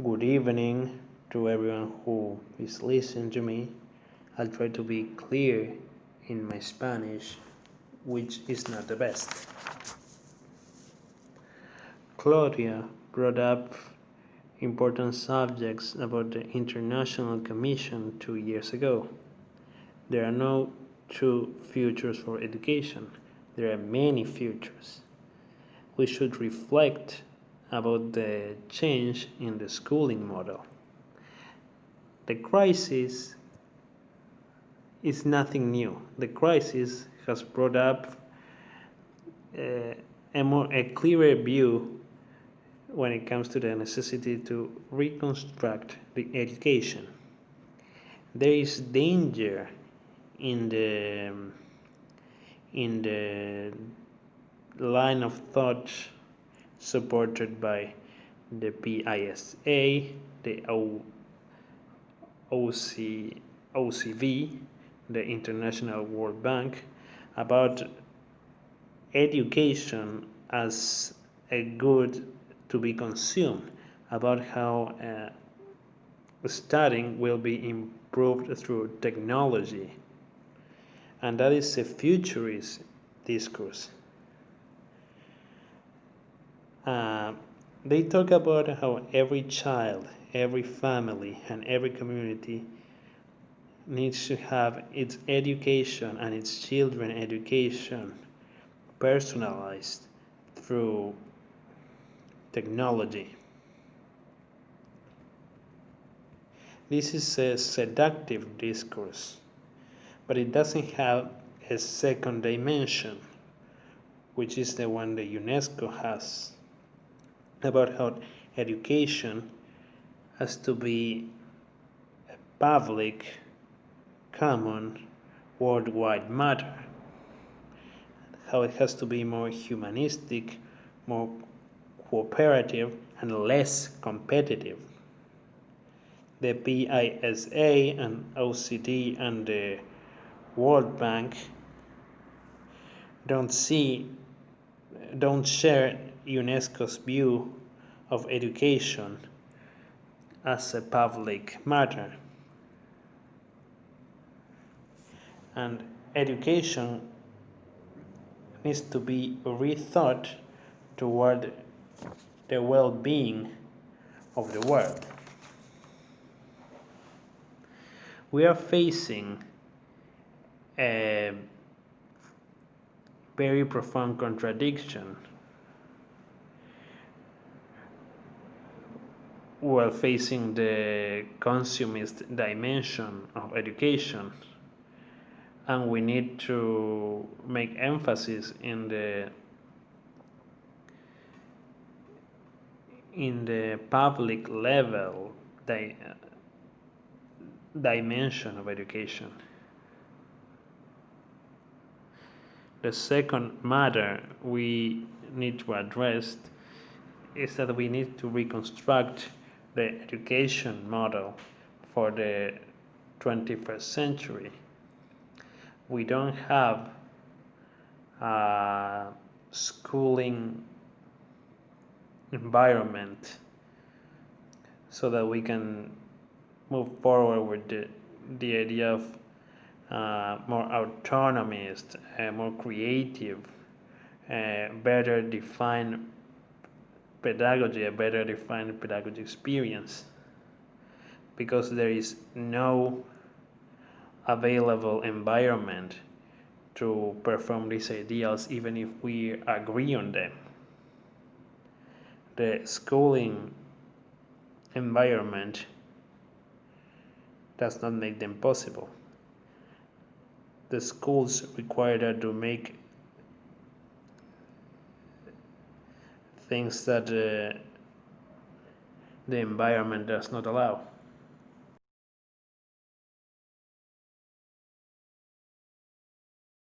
Good evening to everyone who is listening to me. I'll try to be clear in my Spanish, which is not the best. Claudia brought up important subjects about the International Commission 2 years ago. There are no two futures for education. There are many futures. We should reflect about the change in the schooling model. The crisis is nothing new. The crisis has brought up a clearer view when it comes to the necessity to reconstruct the education. There is danger in the line of thought supported by the PISA, the OCV, the International World Bank, about education as a good to be consumed, about how studying will be improved through technology. And that is a futurist discourse. They talk about how every child, every family, and every community needs to have its education and its children's education personalized through technology. This is a seductive discourse, but it doesn't have a second dimension, which is the one that UNESCO has, about how education has to be a public, common, worldwide matter, how it has to be more humanistic, more cooperative, and less competitive. The PISA and OECD and the World Bank don't share UNESCO's view of education as a public matter. And education needs to be rethought toward the well-being of the world. We are facing a very profound contradiction while facing the consumist dimension of education, and we need to make emphasis in the public level dimension of education. The second matter we need to address is that we need to reconstruct the education model for the 21st century. We don't have a schooling environment so that we can move forward with the idea of more autonomist, more creative, better defined pedagogy, a better defined pedagogy experience, because there is no available environment to perform these ideals even if we agree on them. The schooling environment does not make them possible. The schools require to make things that the environment does not allow.